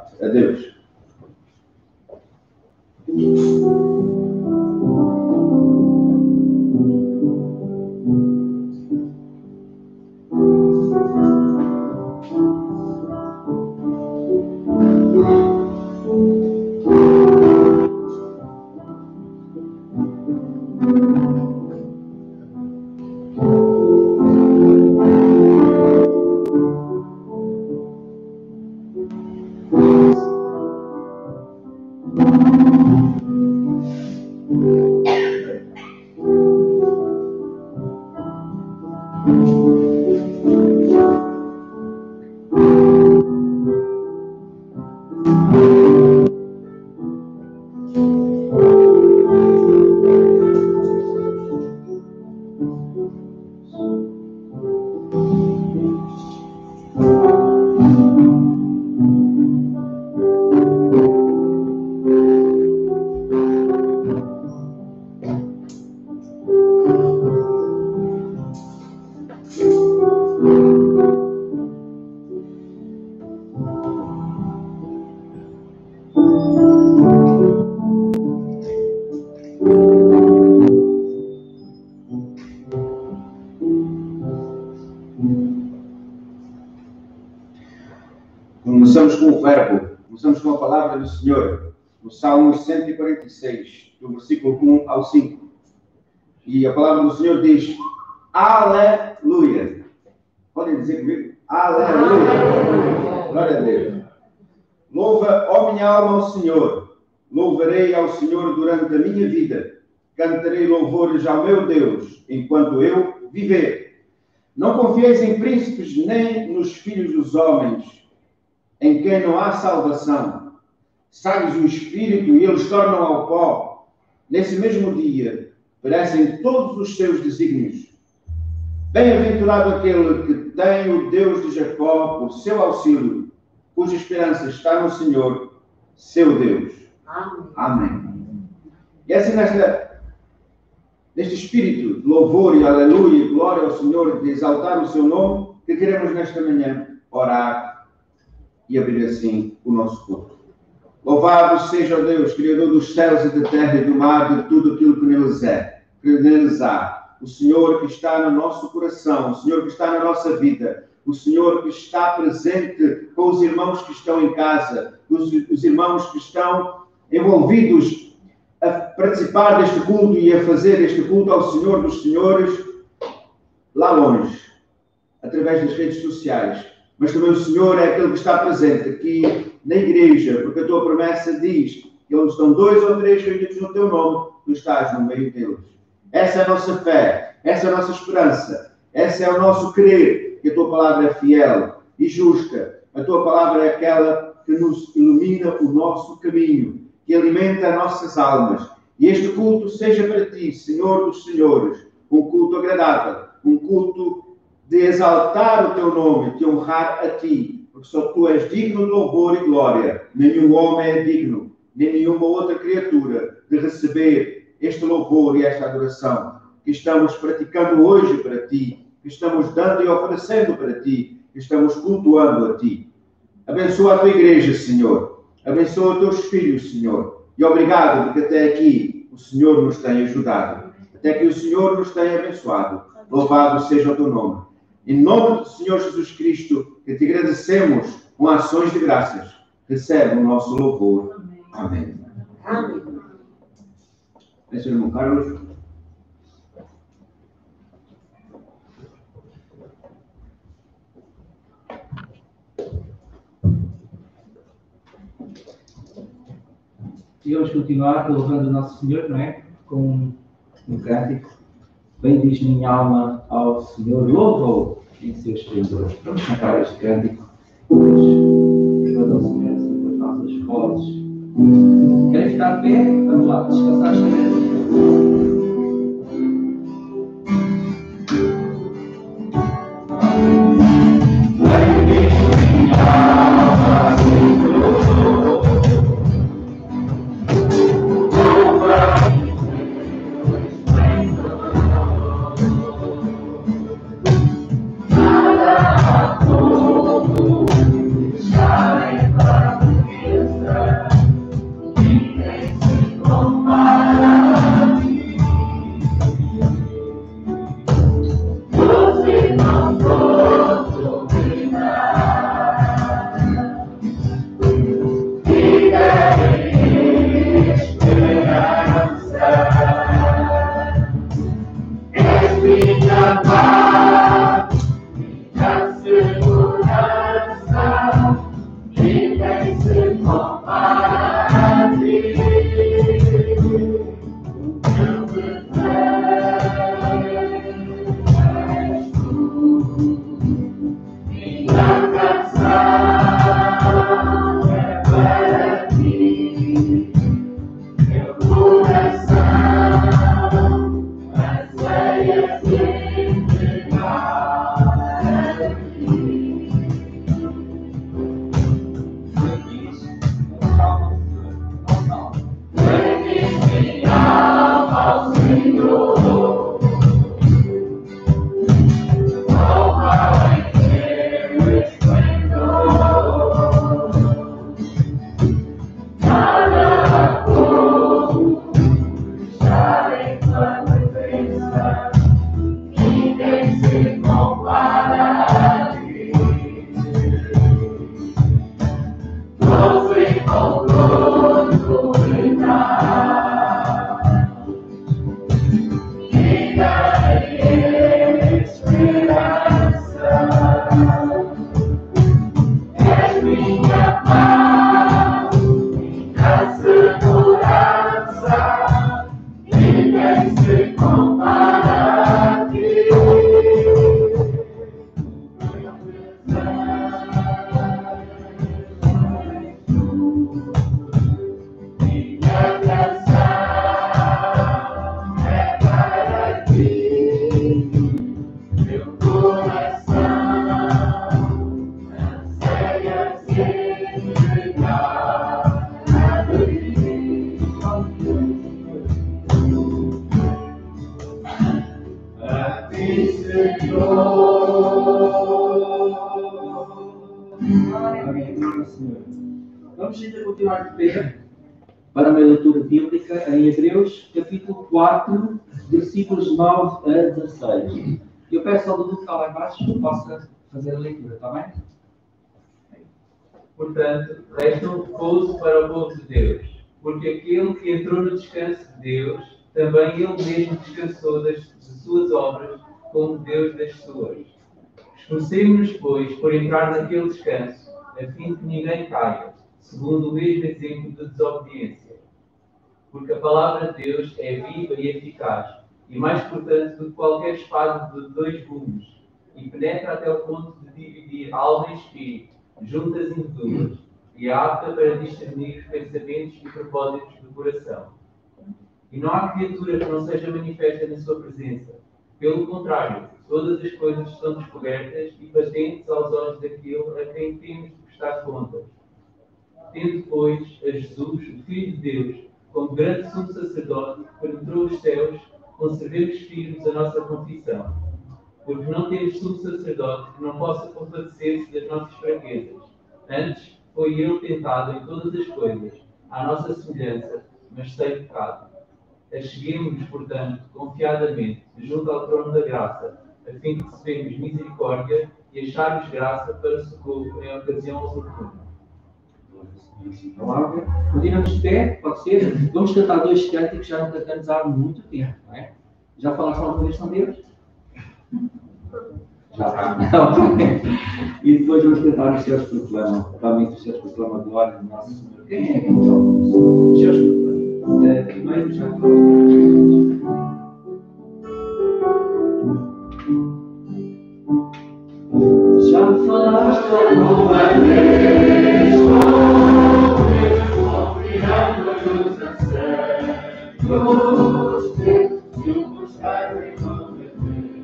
parte. Adeus. Começamos com o verbo, começamos com a palavra do Senhor, no Salmo 146, do versículo 1 ao 5. E a palavra do Senhor diz: Aleluia. Podem dizer comigo? Aleluia. Glória a Deus. Louva, ó minha alma, ao Senhor. Louvarei ao Senhor durante a minha vida. Cantarei louvores ao meu Deus, enquanto eu viver. Não confieis em príncipes, nem nos filhos dos homens, em quem não há salvação. Sai-lhes o espírito e eles tornam ao pó. Nesse mesmo dia, perecem todos os seus desígnios. Bem-aventurado aquele que tem o Deus de Jacó por seu auxílio, cuja esperança está no Senhor, seu Deus. Amém. Amém. E assim, neste espírito de louvor e aleluia e glória ao Senhor, de exaltar o seu nome, que queremos nesta manhã orar e abrir assim o nosso culto. Louvado seja o Deus, Criador dos céus e da terra e do mar, de tudo aquilo que neles há. O Senhor que está no nosso coração, o Senhor que está na nossa vida, o Senhor que está presente com os irmãos que estão em casa, os irmãos que estão envolvidos a participar deste culto e a fazer este culto ao Senhor dos Senhores, lá longe, através das redes sociais. Mas também o Senhor é aquele que está presente aqui na igreja, porque a tua promessa diz que onde estão 2 ou 3 reunidos no teu nome, tu estás no meio deles. Essa é a nossa fé, essa é a nossa esperança, esse é o nosso crer, que a tua palavra é fiel e justa. A tua palavra é aquela que nos ilumina o nosso caminho, que alimenta as nossas almas. E este culto seja para ti, Senhor dos Senhores, um culto agradável, um culto de exaltar o teu nome, de honrar a ti, porque só tu és digno de louvor e glória. Nenhum homem é digno, nem nenhuma outra criatura, de receber este louvor e esta adoração que estamos praticando hoje para ti, que estamos dando e oferecendo para ti, que estamos cultuando a ti. Abençoa a tua igreja, Senhor. Abençoa os teus filhos, Senhor. E obrigado, porque até aqui o Senhor nos tem ajudado. Até que o Senhor nos tem abençoado. Louvado seja o teu nome. Em nome do Senhor Jesus Cristo, que te agradecemos com ações de graças. Recebe o nosso louvor. Amém. Amém. Senhor irmão Carlos. E vamos continuar louvando o nosso Senhor, não é? Com um cântico. Bendiz minha alma ao Senhor, louva-o em seu esplendor. Vamos cantar este cântico. Levando ao Senhor assim com as nossas vozes. Querem ficar de pé? Vamos lá, descansar as cabeças. Shine, Vamos ainda continuar de pé para uma leitura bíblica em Hebreus, capítulo 4, versículos 9 a 16. Eu peço ao Dudu que está lá embaixo que possa fazer a leitura, está bem? Portanto, resta um repouso para o povo de Deus, porque aquele que entrou no descanso de Deus, também ele mesmo descansou de suas obras, como Deus das suas. Esforcemo-nos, pois, por entrar naquele descanso, a fim de que ninguém caia, segundo o mesmo exemplo de desobediência. Porque a palavra de Deus é viva e eficaz, e mais cortante do que qualquer espada de 2 gumes, e penetra até o ponto de dividir alma e espírito, juntas e medulas, e é apta para discernir os pensamentos e propósitos do coração. E não há criatura que não seja manifesta na sua presença. Pelo contrário, todas as coisas são descobertas e patentes aos olhos daquele a quem temos de prestar contas. Tendo, pois, a Jesus, o Filho de Deus, como grande sumo sacerdote que penetrou os céus, conservemos firmes a nossa confissão. Porque não temos sumo sacerdote que não possa compadecer-se das nossas fraquezas. Antes, foi ele tentado em todas as coisas, à nossa semelhança, mas sem pecado. Acheguemo-nos, portanto, confiadamente, junto ao trono da graça, a fim de recebermos misericórdia e acharmos graça para socorro em ocasião oportuna. Palavra. Continuamos de pé, pode ser? Vamos cantar 2 cânticos que já não cantamos há muito tempo, não é? Já falaste alguma vez com Deus? Já. E depois vamos cantar os céus proclamam. Realmente os céus proclamam a glória do nosso Senhor. Quem é que os céus proclamam? Primeiro já falamos. Já falaste alguma vez confiando nos anseios de buscar e converter.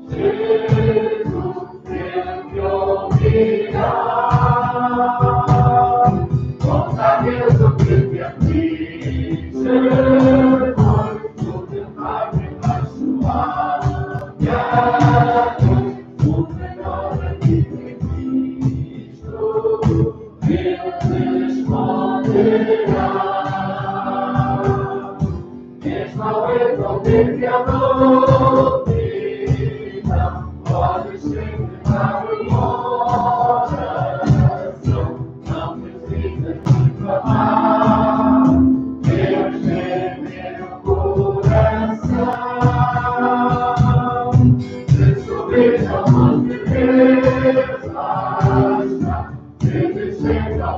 Jesus, teu que ouvirá, conta Deus o que te aflige, pois o teu Pai vai suar, e a o melhor é que tem Cristo, Ele responderá. Mesmo ao resolver que a doutrina pode sempre dar uma oração, não precisa de clamar, Deus vê meu coração. Sobre a mão de Deus, basta, ele chega a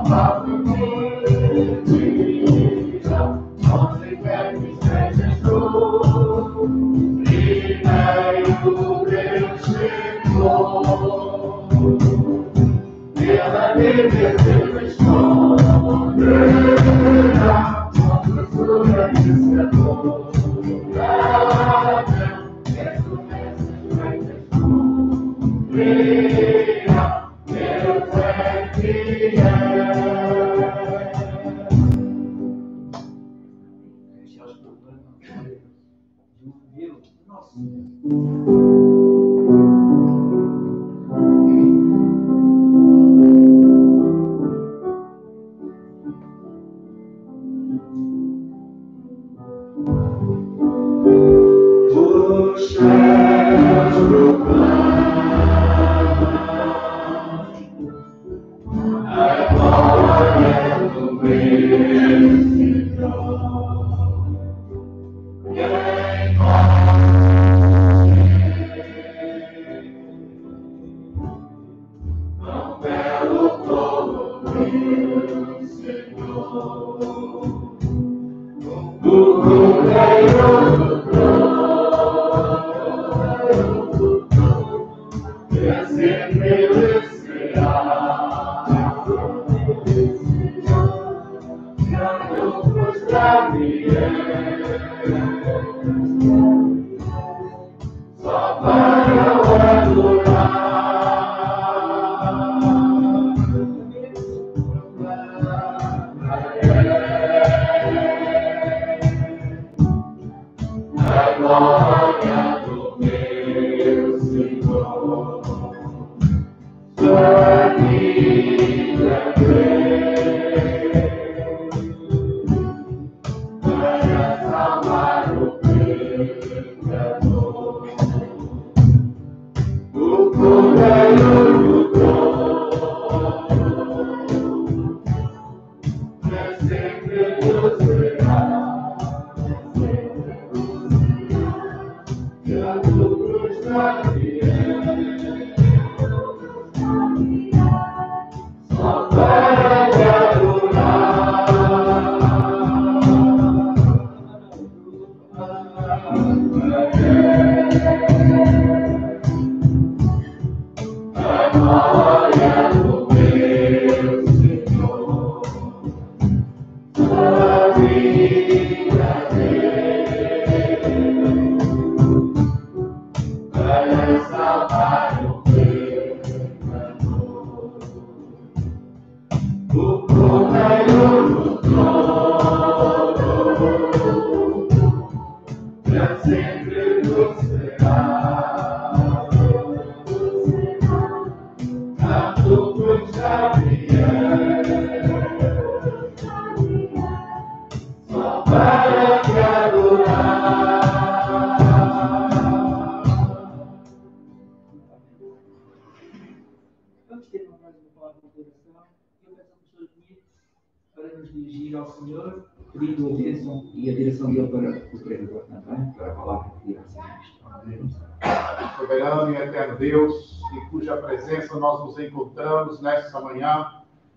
Soberano e eterno Deus, em cuja presença nós nos encontramos nesta manhã,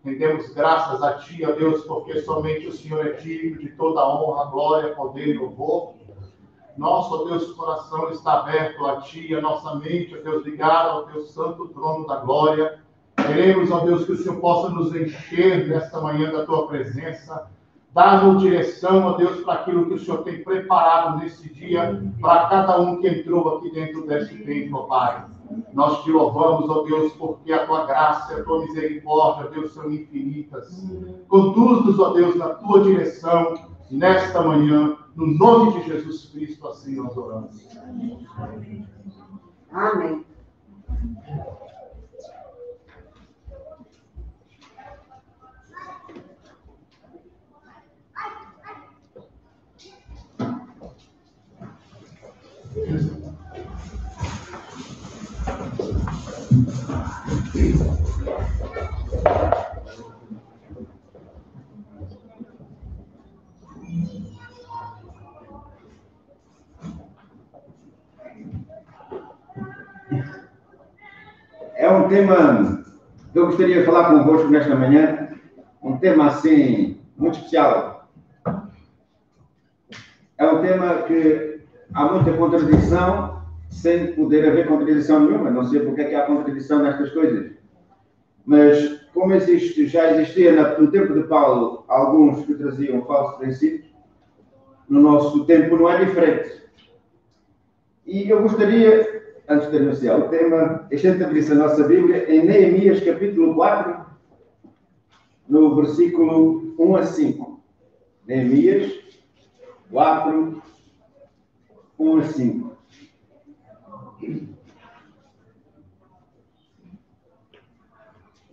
rendemos graças a Ti, ó Deus, porque somente o Senhor é digno de toda honra, glória, poder e louvor. Nosso, ó Deus, coração está aberto a Ti, a nossa mente, ó Deus, ligada ao Teu santo trono da glória. Queremos, ó Deus, que o Senhor possa nos encher nesta manhã da Tua presença. Dá-nos direção, ó Deus, para aquilo que o Senhor tem preparado nesse dia, para cada um que entrou aqui dentro desse templo, ó Pai. Nós te louvamos, ó Deus, porque a Tua graça e a Tua misericórdia, ó Deus, são infinitas. Conduz-nos, ó Deus, na Tua direção, nesta manhã, no nome de Jesus Cristo, assim nós oramos. Amém. É um tema que eu gostaria de falar convosco nesta manhã, um tema assim muito especial. É um tema que há muita contradição, sem poder haver contradição nenhuma. Não sei porque é que há contradição nestas coisas. Mas, como já existia no tempo de Paulo alguns que traziam falsos princípios, no nosso tempo não é diferente. E eu gostaria, antes de anunciar o tema, a gente abrisse a nossa Bíblia em Neemias, capítulo 4, no versículo 1 a 5. Neemias 4, 1 a 5.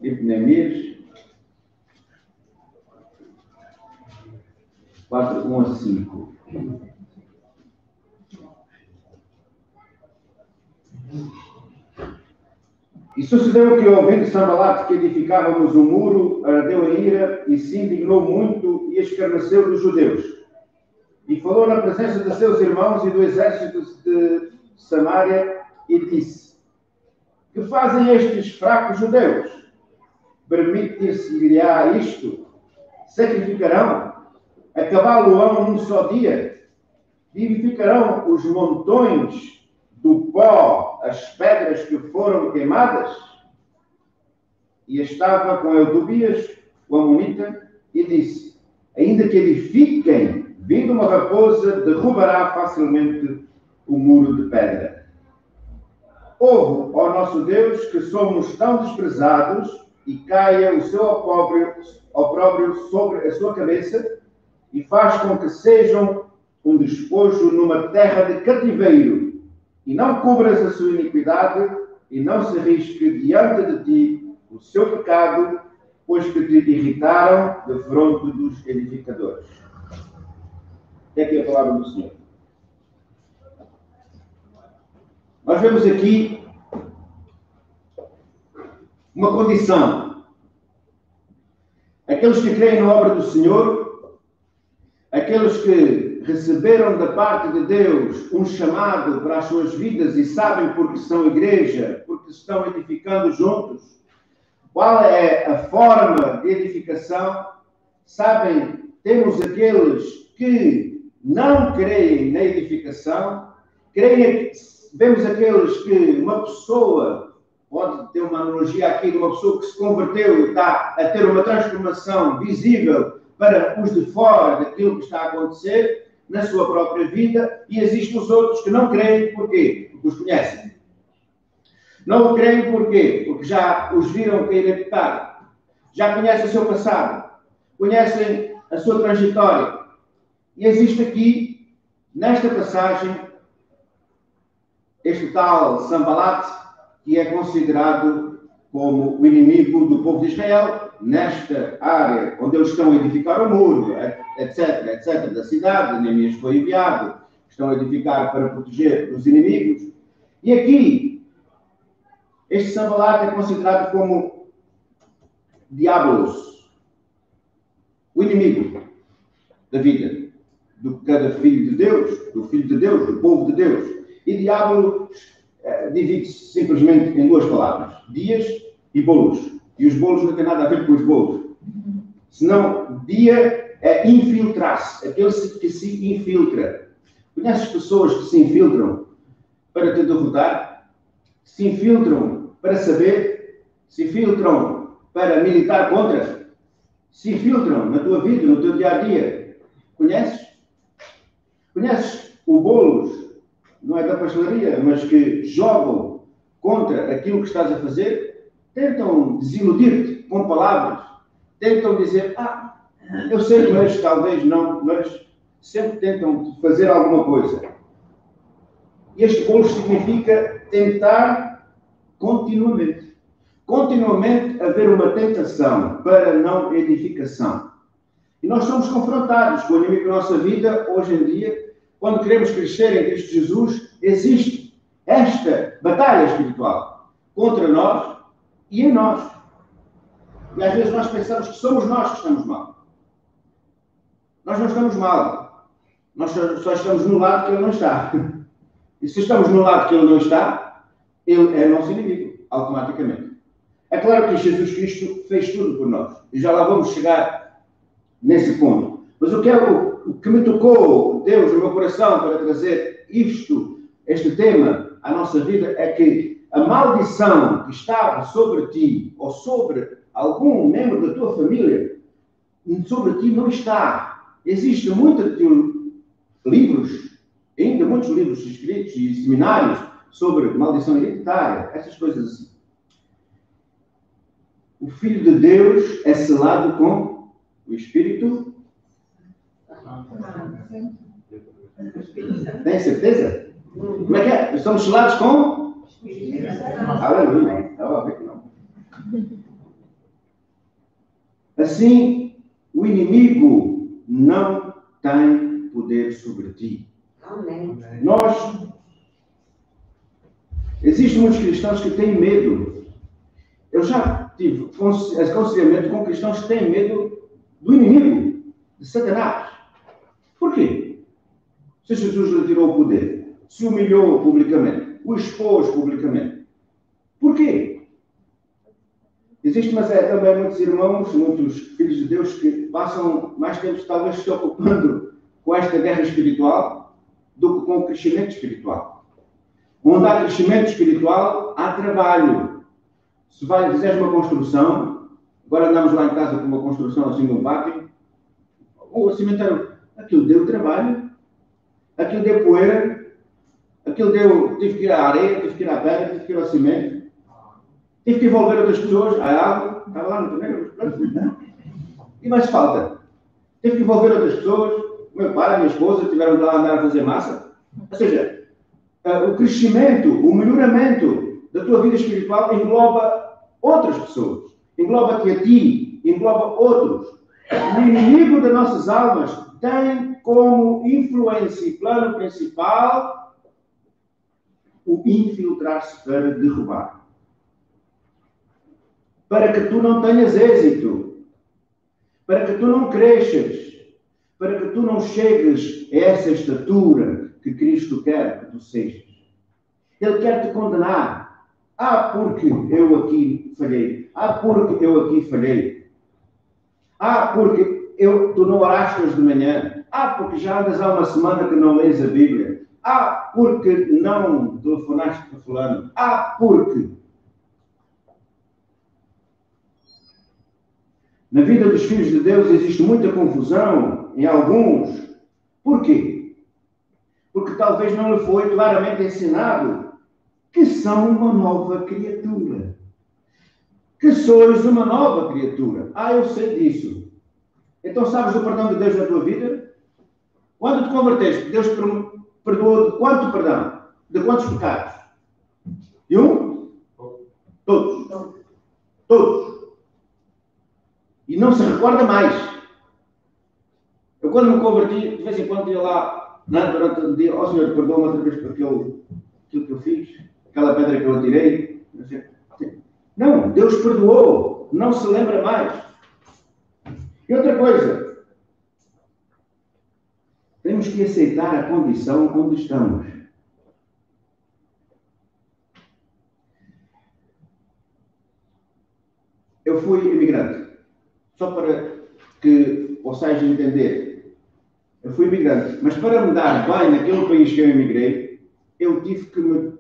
Neemias 4, 1 a 5. E sucedeu que, ouvindo Sanbalate que edificávamos o muro, ardeu a ira e se indignou muito e escarneceu dos judeus. E falou na presença de seus irmãos e do exército de Samaria e disse: que fazem estes fracos judeus? Permitir-se-lhe-á isto? Sacrificarão? Acabá-lo-ão num só dia? Vivificarão os montões do pó, as pedras que foram queimadas? E estava com Eudobias, o amonita, e disse: ainda que edifiquem, vindo uma raposa, derrubará facilmente o muro de pedra. Ouve, ó nosso Deus, que somos tão desprezados, e caia o seu opróbrio sobre a sua cabeça, e faz com que sejam um despojo numa terra de cativeiro, e não cubras a sua iniquidade, e não se risque diante de ti o seu pecado, pois que te irritaram de fronte dos edificadores. É aqui a palavra do Senhor. Nós vemos aqui uma condição. Aqueles que creem na obra do Senhor, aqueles que receberam da parte de Deus um chamado para as suas vidas e sabem porque são igreja, porque estão edificando juntos, qual é a forma de edificação, sabem, temos aqueles que não creem na edificação, vemos aqueles que uma pessoa, pode ter uma analogia aqui de uma pessoa que se converteu e está a ter uma transformação visível para os de fora daquilo que está a acontecer na sua própria vida, e existem os outros que não creem. Porquê? Porque os conhecem. Não o creem porquê? Porque já os viram cair em pecado, já conhecem o seu passado, conhecem a sua trajetória. E existe aqui, nesta passagem, este tal Sanbalate, que é considerado como o inimigo do povo de Israel, nesta área onde eles estão a edificar o muro, etc., da cidade. Neemias foi enviado, estão a edificar para proteger os inimigos. E aqui, este Sanbalate é considerado como Diabolos, o inimigo da vida, de cada filho de Deus, do filho de Deus, do povo de Deus. E Diabo divide-se simplesmente em duas palavras: dias e bolos. E os bolos não têm nada a ver com os bolos. Senão, dia é infiltrar-se, aquele que se infiltra. Conheces pessoas que se infiltram para te derrotar? Se infiltram para saber? Se infiltram para militar contra? Se infiltram na tua vida, no teu dia-a-dia? Conheces? Conheces o bolos? Não é da pastelaria, mas que jogam contra aquilo que estás a fazer, tentam desiludir-te com palavras, tentam dizer: eu sei, mas talvez não, mas sempre tentam fazer alguma coisa. Este bolo significa tentar continuamente. Continuamente haver uma tentação para não edificação. E nós somos confrontados com o inimigo da nossa vida hoje em dia. Quando queremos crescer em Cristo Jesus, existe esta batalha espiritual contra nós e em nós. E às vezes nós pensamos que somos nós que estamos mal. Nós não estamos mal. Nós só estamos no lado que ele não está. E se estamos no lado que ele não está, ele é nosso inimigo, automaticamente. É claro que Jesus Cristo fez tudo por nós. E já lá vamos chegar nesse ponto. Mas o que me tocou, Deus, no meu coração, para trazer este tema à nossa vida, é que a maldição que estava sobre ti, ou sobre algum membro da tua família, sobre ti não está. Existem muitos livros, ainda muitos livros escritos e seminários sobre maldição hereditária, essas coisas assim. O Filho de Deus é selado com o Espírito. Tem certeza? Como é que é? Estamos selados com? Aleluia. Estava a ver que não. Assim, o inimigo não tem poder sobre ti. Amém. Existem muitos cristãos que têm medo. Eu já tive aconselhamento com cristãos que têm medo do inimigo, de Satanás. Por quê? Se Jesus lhe tirou o poder, se humilhou publicamente, o expôs publicamente. Por quê? Existem, mas também muitos irmãos, muitos filhos de Deus que passam mais tempo talvez se ocupando com esta guerra espiritual do que com o crescimento espiritual. Onde há crescimento espiritual, há trabalho. Se fizeres uma construção, agora andamos lá em casa com uma construção assim no pátio, o cemitério, aquilo deu trabalho, aquilo deu poeira, tive que ir à areia, tive que ir à pedra, tive que ir ao cimento, tive que envolver outras pessoas, a água, estava lá no torneio, e mais falta. Tive que envolver outras pessoas, o meu pai, a minha esposa, tiveram lá a andar a fazer massa. Ou seja, o crescimento, o melhoramento da tua vida espiritual engloba outras pessoas, engloba-te a ti, engloba outros. O inimigo das nossas almas tem como influência e plano principal o infiltrar-se para derrubar. Para que tu não tenhas êxito, para que tu não cresças, para que tu não chegues a essa estatura que Cristo quer que tu sejas. Ele quer te condenar. Porque eu aqui falhei. Porque eu aqui falhei. Porque tu não oraste hoje de manhã. Porque já andas há uma semana que não lês a Bíblia. Porque não telefonaste para fulano. Porque... Na vida dos filhos de Deus existe muita confusão em alguns. Por quê? Porque talvez não lhe foi claramente ensinado que são uma nova criatura. Que sois uma nova criatura. Eu sei disso. Então sabes do perdão de Deus na tua vida? Quando te converteste, Deus perdoou de quanto perdão? De quantos pecados? De um? Todos. Todos. E não se recorda mais. Eu quando me converti, de vez em quando ia lá, durante o dia, Senhor, perdoa-me outra vez por aquilo que eu fiz, aquela pedra que eu atirei. Não, Deus perdoou, não se lembra mais. E outra coisa, temos que aceitar a condição onde estamos. Eu fui imigrante. Só para que possais entender. Eu fui imigrante. Mas para me dar bem naquele país que eu emigrei, eu tive que me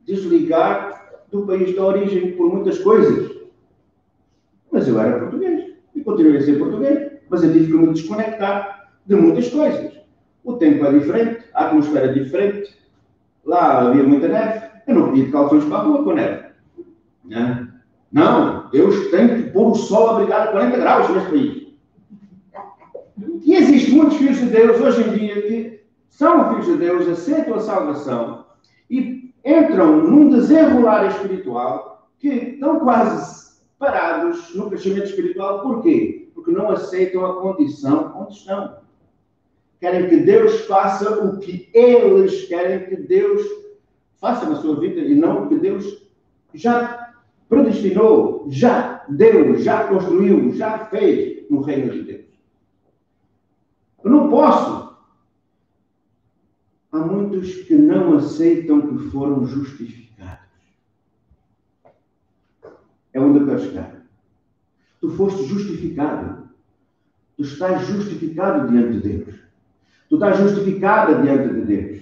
desligar do país de origem por muitas coisas. Mas eu era português. E continuei a ser português. Mas eu tive que me desconectar de muitas coisas. O tempo é diferente. A atmosfera é diferente. Lá havia muita neve. Eu não podia de calções para a rua com neve. Não, Deus tem que pôr o sol a brilhar a 40 graus neste país. E existem muitos filhos de Deus hoje em dia que são filhos de Deus, aceitam a salvação e entram num desenrolar espiritual que estão quase parados no crescimento espiritual. Por quê? Porque não aceitam a condição onde estão. Querem que Deus faça o que eles querem que Deus faça na sua vida e não o que Deus já predestinou, já deu, já construiu, já fez no reino de Deus. Eu não posso. Há muitos que não aceitam que foram justificados. É onde eu quero chegar. Tu foste justificado. Tu estás justificado diante de Deus. Tu estás justificada diante de Deus.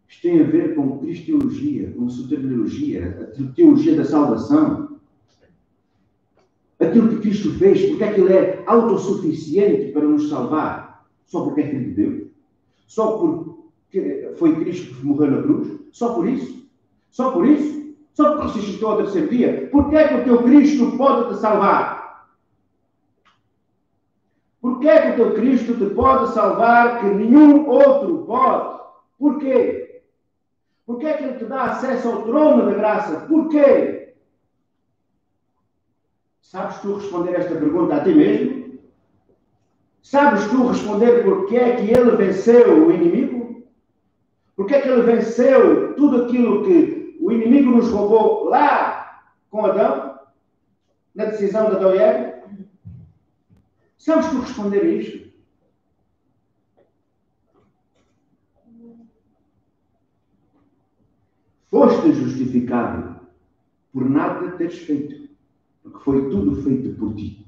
Isto tem a ver com cristologia, com soteriologia, a teologia da salvação. Aquilo que Cristo fez, porque é que Ele é autossuficiente para nos salvar? Só porque é Filho de Deus? Só porque foi Cristo que morreu na cruz? Só por isso? Só por isso? Só porque ressuscitou ao terceiro dia? Porque é que o teu Cristo pode te salvar? Porque é que o teu Cristo te pode salvar que nenhum outro pode? Porquê? Porque é que Ele te dá acesso ao trono da graça? Porquê? Sabes tu responder esta pergunta a ti mesmo? Sabes tu responder porque é que Ele venceu o inimigo? Porque é que Ele venceu tudo aquilo que o inimigo nos roubou lá com Adão? Na decisão de Adão e Eva? Sabes tu responder a isto? Foste justificado por nada teres feito, porque foi tudo feito por ti.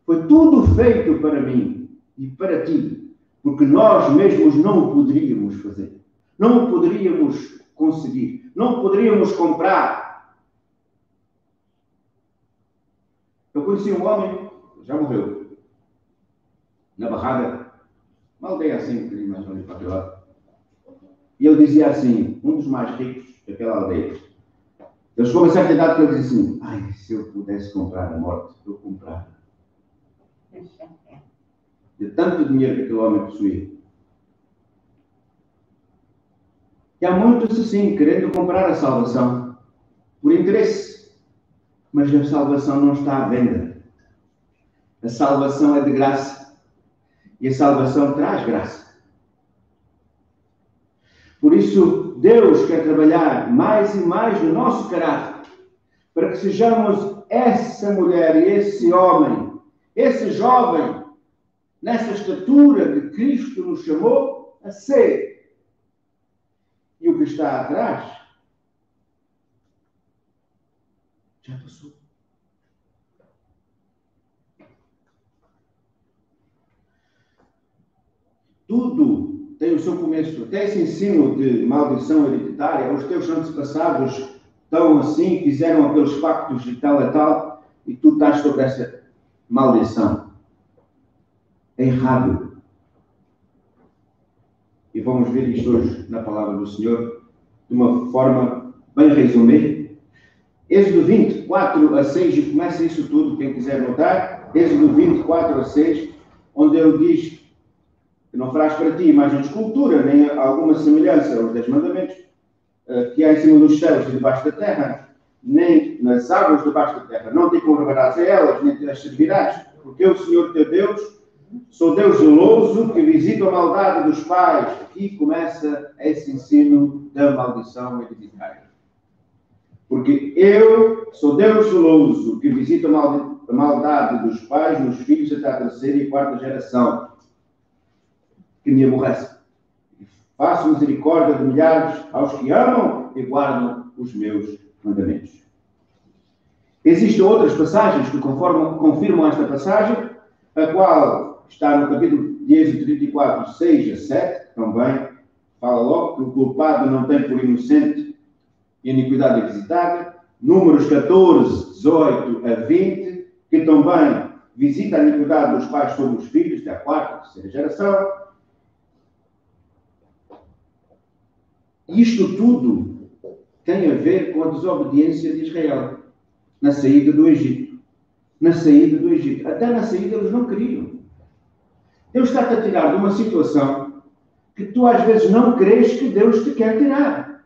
Foi tudo feito para mim e para ti, porque nós mesmos não o poderíamos fazer, não o poderíamos conseguir, não o poderíamos comprar. Eu conheci um homem, já morreu, na Barraga, uma aldeia assim, um bocadinho mais longe para aquele lado. E ele dizia assim, um dos mais ricos daquela aldeia. Ele chegou a uma certa idade que ele dizia assim, ai, se eu pudesse comprar a morte, eu comprava. De tanto dinheiro que aquele homem possuía. E há muitos assim, querendo comprar a salvação, por interesse. Mas a salvação não está à venda. A salvação é de graça. E a salvação traz graça. Por isso, Deus quer trabalhar mais e mais no nosso caráter, para que sejamos essa mulher e esse homem, esse jovem, nessa estatura que Cristo nos chamou a ser. E o que está atrás já passou. Tudo tem o seu começo. Até esse ensino de maldição hereditária, os teus antepassados estão assim, fizeram aqueles pactos de tal a tal, e tu estás sobre essa maldição. É errado. E vamos ver isto hoje na palavra do Senhor, de uma forma bem resumida. Êxodo 24 a 6, e começa isso tudo, quem quiser notar. Êxodo 24 a 6, onde ele diz que não farás para ti imagem de escultura, nem alguma semelhança aos 10 mandamentos, que há em cima dos céus e debaixo da terra, nem nas águas debaixo da terra. Não te curvarás a elas, nem te as servirás, porque eu, Senhor teu Deus, sou Deus zeloso, que visita a maldade dos pais. Aqui começa esse ensino da maldição hereditária. Porque eu sou Deus zeloso, que visita a maldade dos pais nos filhos até a terceira e quarta geração, que me aborrecem. Faço misericórdia de milhares aos que amam e guardam os meus mandamentos. Existem outras passagens que confirmam esta passagem, a qual está no capítulo de Êxodo 34, 6 a 7, também fala logo que o culpado não tem por inocente e iniquidade visitada. Números 14, 18 a 20, que também visita a iniquidade dos pais sobre os filhos, da quarta e terceira geração. Isto tudo tem a ver com a desobediência de Israel na saída do Egito. Na saída do Egito. Até na saída eles não queriam. Deus está-te a tirar de uma situação que tu às vezes não crês que Deus te quer tirar.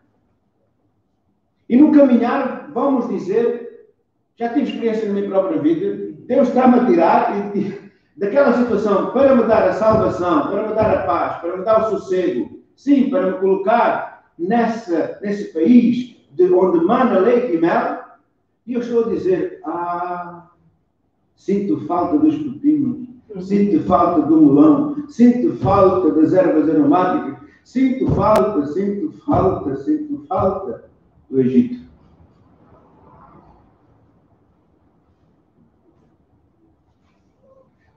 E no caminhar, vamos dizer, já tive experiência na minha própria vida, Deus está-me a tirar daquela situação para me dar a salvação, para me dar a paz, para me dar o sossego, sim, para me colocar nesse país de onde mana leite e mel, e eu estou a dizer, sinto falta dos pepinos, sinto falta do melão, sinto falta das ervas aromáticas, sinto falta do Egito.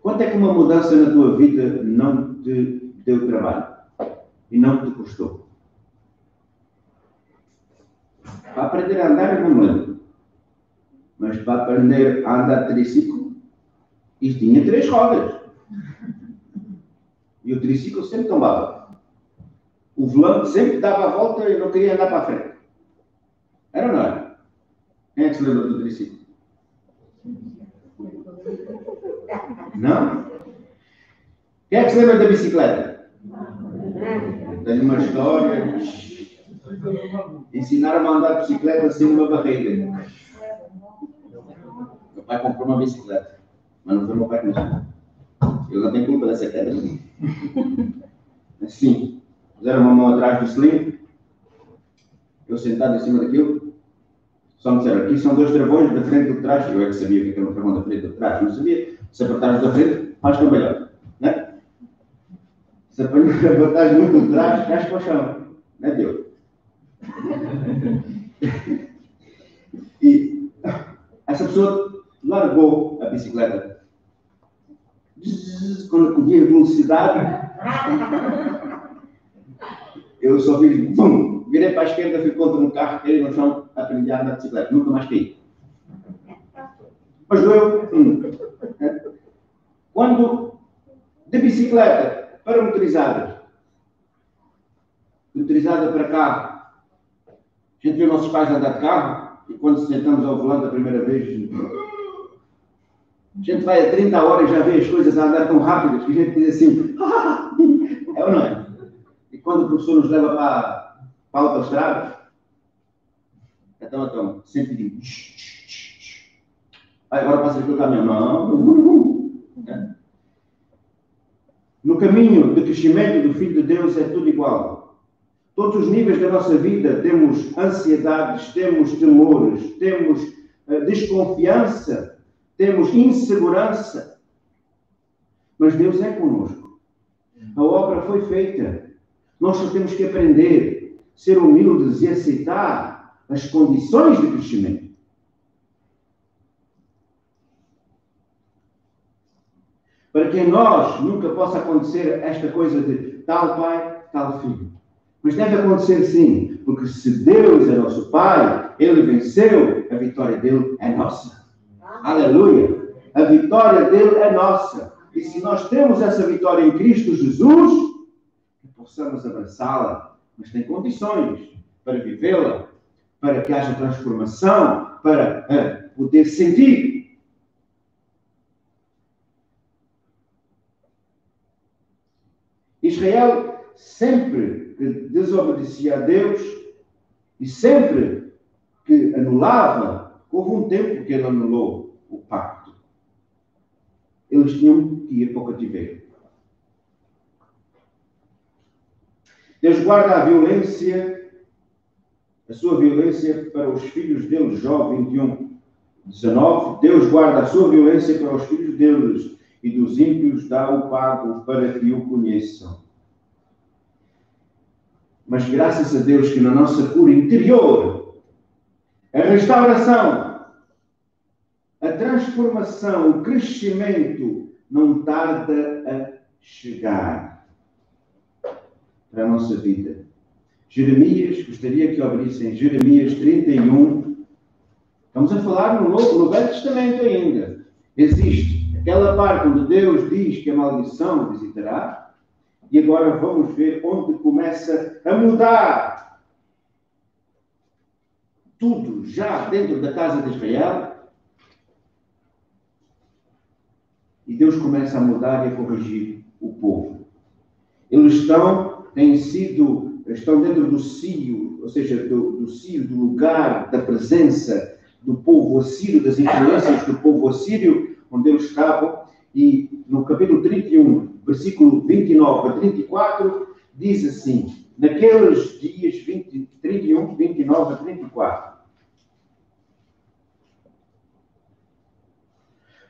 Quanto é que uma mudança na tua vida não te deu trabalho e não te custou? Para aprender a andar, eu não me lembro. Mas para aprender a andar de triciclo, isto tinha 3 rodas. E o triciclo sempre tombava. O volante sempre dava a volta e não queria andar para a frente. Era ou não era? Quem é que se lembra do triciclo? Não? Quem é que se lembra da bicicleta? Tenho uma história. Ensinaram-me a andar de bicicleta sem uma barriga. Meu pai comprou uma bicicleta, mas não foi meu pai que me deu. Eu não tenho culpa dessa queda. Assim, puseram uma mão atrás do sling, eu sentado em cima daquilo, só me disseram, aqui são 2 travões da frente e do trás. Eu é que sabia o que era um travão da frente e do trás. Não sabia. Se apertares da frente, faz cambalhota. Não é? Se apertares muito do trás, cais para o chão. Não é Deus? E essa pessoa largou a bicicleta. Quando podia velocidade, eu só fiz bum, virei para a esquerda, fui contra um carro, caí no chão, aprendi a andar de bicicleta. Nunca mais caí. Mas doeu. Quando de bicicleta para motorizada para carro, a gente vê nossos pais andar de carro e quando se sentamos ao volante a primeira vez, a gente vai a 30 horas e já vê as coisas a andar tão rápidas que a gente diz assim, é ou não é? E quando o professor nos leva para a autoestrada, então, sempre digo, agora passa aqui o caminhão, não. No caminho de crescimento do Filho de Deus é tudo igual. Todos os níveis da nossa vida temos ansiedades, temos temores, temos desconfiança, temos insegurança. Mas Deus é conosco. A obra foi feita. Nós só temos que aprender, ser humildes e aceitar as condições de crescimento. Para que em nós nunca possa acontecer esta coisa de tal pai, tal filho. Mas deve acontecer sim, porque se Deus é nosso Pai, Ele venceu, a vitória dele é nossa. Aleluia! A vitória dele é nossa. E se nós temos essa vitória em Cristo Jesus, que possamos abraçá-la, mas tem condições para vivê-la, para que haja transformação, para poder sentir. Israel sempre que desobedecia a Deus e sempre que anulava, houve um tempo que ele anulou o pacto. Eles tinham que ir para o cativeiro. Deus guarda a violência, a sua violência para os filhos deles, Jó 21:19. Deus guarda a sua violência para os filhos deles e dos ímpios dá o pago para que o conheçam. Mas graças a Deus que na nossa cura interior, a restauração, a transformação, o crescimento não tarda a chegar para a nossa vida. Jeremias, gostaria que abrissem Jeremias 31. Estamos a falar no Velho Testamento ainda. Existe aquela parte onde Deus diz que a maldição visitará. E agora vamos ver onde começa a mudar tudo já dentro da casa de Israel. E Deus começa a mudar e a corrigir o povo. Eles estão dentro do cio, ou seja, do cio, do lugar da presença do povo assírio, das influências do povo assírio, onde eles estavam. E no capítulo 31, versículo 29 a 34, diz assim, naqueles dias 31, 29 a 34.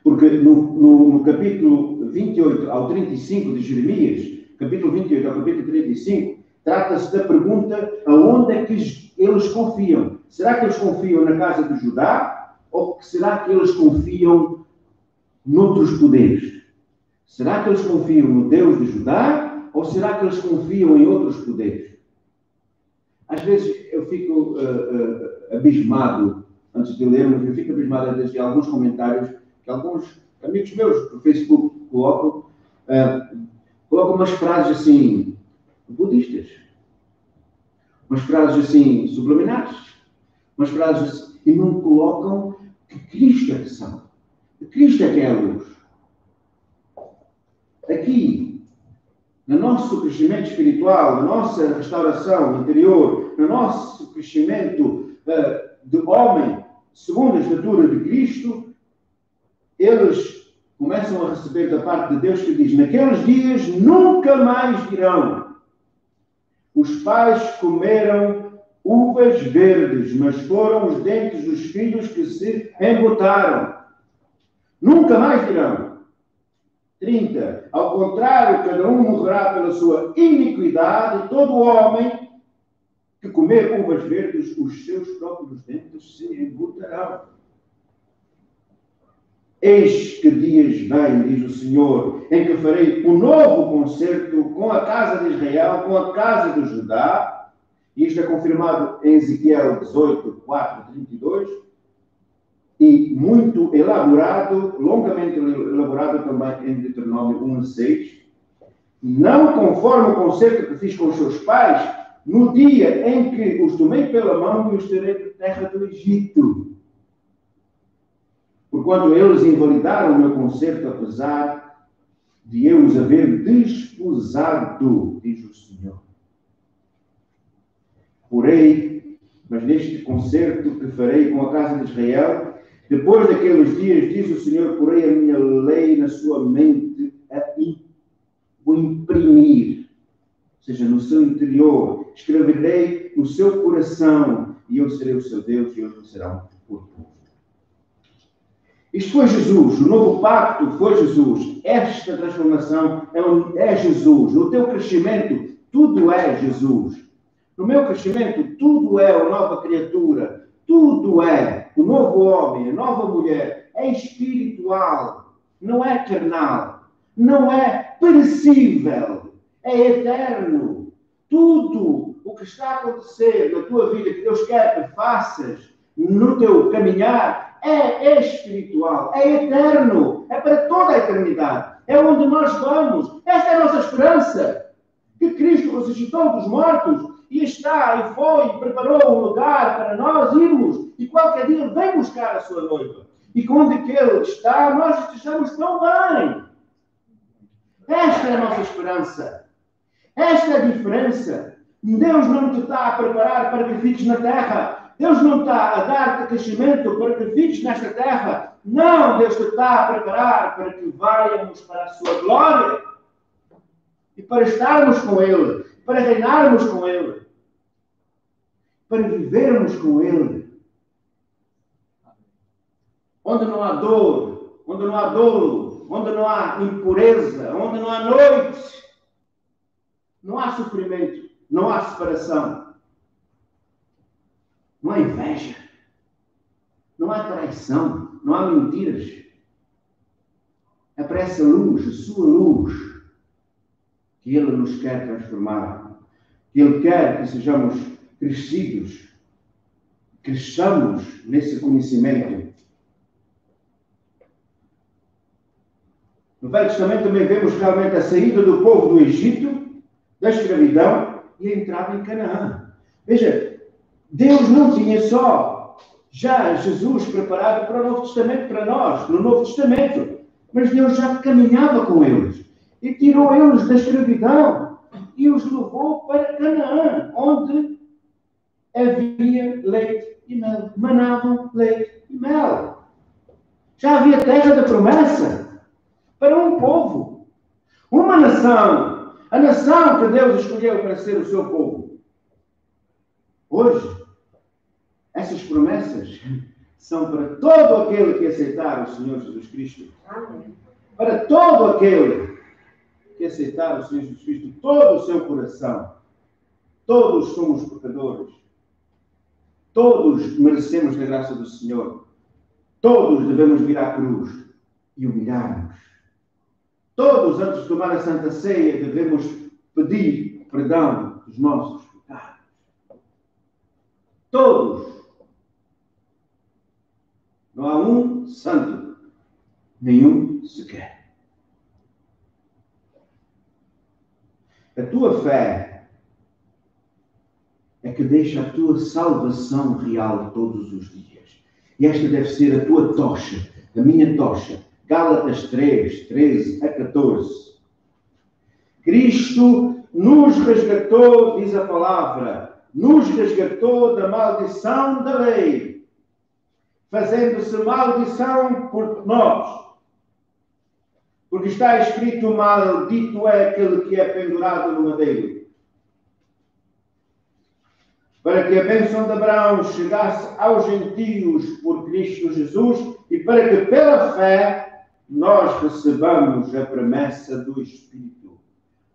Porque no capítulo 28 ao 35 de Jeremias, capítulo 28 ao capítulo 35, trata-se da pergunta aonde é que eles confiam. Será que eles confiam na casa de Judá? Ou será que eles confiam noutros poderes? Será que eles confiam no Deus de Judá ou será que eles confiam em outros poderes? Às vezes eu fico abismado, antes de lermos, eu fico abismado às vezes de alguns comentários que alguns amigos meus do Facebook colocam umas frases assim, budistas, umas frases assim, subliminares, umas frases assim, e não colocam que Cristo é que são. Cristo é que é a luz. Aqui, no nosso crescimento espiritual, na nossa restauração interior, no nosso crescimento de homem, segundo a estatura de Cristo, eles começam a receber da parte de Deus que diz: naqueles dias nunca mais dirão, os pais comeram uvas verdes, mas foram os dentes dos filhos que se embotaram. Nunca mais dirão. 30. Ao contrário, cada um morrerá pela sua iniquidade, e todo homem que comer uvas verdes, os seus próprios dentes se embotarão. Eis que dias vêm, diz o Senhor, em que farei um novo concerto com a casa de Israel, com a casa de Judá. Isto é confirmado em Ezequiel 18, 4, 32. E muito elaborado, longamente elaborado também em Deuteronômio 1, 6. Não conforme o concerto que fiz com os seus pais, no dia em que os tomei pela mão e os tirei da terra do Egito. Porquanto eles invalidaram o meu concerto, apesar de eu os haver desposado, diz o Senhor. Porém, mas neste concerto que farei com a casa de Israel, depois daqueles dias, diz o Senhor, porei a minha lei na sua mente o imprimir, ou seja, no seu interior, escreverei no seu coração, e eu serei o seu Deus, e eles serão o povo. Isto foi Jesus, o novo pacto foi Jesus. Esta transformação é Jesus. No teu crescimento, tudo é Jesus. No meu crescimento, tudo é a nova criatura. Tudo é o novo homem, a nova mulher. É espiritual, não é carnal, não é perecível, é eterno. Tudo o que está a acontecer na tua vida, que Deus quer que faças no teu caminhar, é espiritual, é eterno, é para toda a eternidade. É onde nós vamos. Esta é a nossa esperança. Que Cristo ressuscitou dos mortos e está, e foi, e preparou um lugar para nós irmos. E qualquer dia Ele vem buscar a sua noiva. E onde que Ele está, nós estejamos tão bem. Esta é a nossa esperança. Esta é a diferença. Deus não te está a preparar para que fiques na terra. Deus não está a dar-te crescimento para que fiques nesta terra. Não, Deus te está a preparar para que vayamos para a sua glória. E para estarmos com Ele. Para reinarmos com Ele. Para vivermos com Ele. Onde não há dor, onde não há dolo, onde não há impureza, onde não há noite, não há sofrimento, não há separação, não há inveja, não há traição, não há mentiras. É para essa luz, a sua luz, que Ele nos quer transformar, que Ele quer que sejamos crescidos, cresçamos nesse conhecimento. No Velho Testamento também vemos realmente a saída do povo do Egito, da escravidão e a entrada em Canaã. Veja, Deus não tinha só já Jesus preparado para o Novo Testamento para nós, no Novo Testamento, mas Deus já caminhava com eles e tirou eles da escravidão e os levou para Canaã, onde havia leite e mel. Manavam leite e mel. Já havia terra da promessa para um povo, uma nação, a nação que Deus escolheu para ser o seu povo. Hoje, essas promessas são para todo aquele que aceitar o Senhor Jesus Cristo. Amém. Para todo aquele que aceitar o Senhor Jesus Cristo, todo o seu coração. Todos somos pecadores. Todos merecemos a graça do Senhor. Todos devemos vir à cruz e humilhar-nos. Todos, antes de tomar a Santa Ceia, devemos pedir perdão dos nossos pecados. Todos. Não há um santo, nenhum sequer. A tua fé é que deixa a tua salvação real todos os dias. E esta deve ser a tua tocha, a minha tocha. Gálatas 3, 13 a 14. Cristo nos resgatou, diz a palavra, nos resgatou da maldição da lei, fazendo-se maldição por nós. Porque está escrito: maldito é aquele que é pendurado no madeiro. Para que a bênção de Abraão chegasse aos gentios por Cristo Jesus e para que pela fé nós recebamos a promessa do Espírito.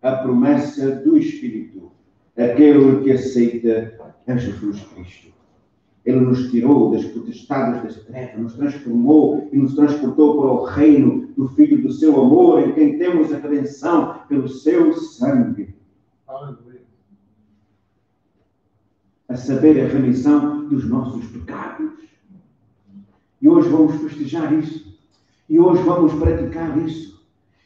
A promessa do Espírito. Aquele que aceita a Jesus Cristo. Ele nos tirou das potestades das trevas, nos transformou e nos transportou para o reino do Filho do seu amor, em quem temos a redenção pelo seu sangue. Aleluia. A saber, a remissão dos nossos pecados. E hoje vamos festejar isso. E hoje vamos praticar isso.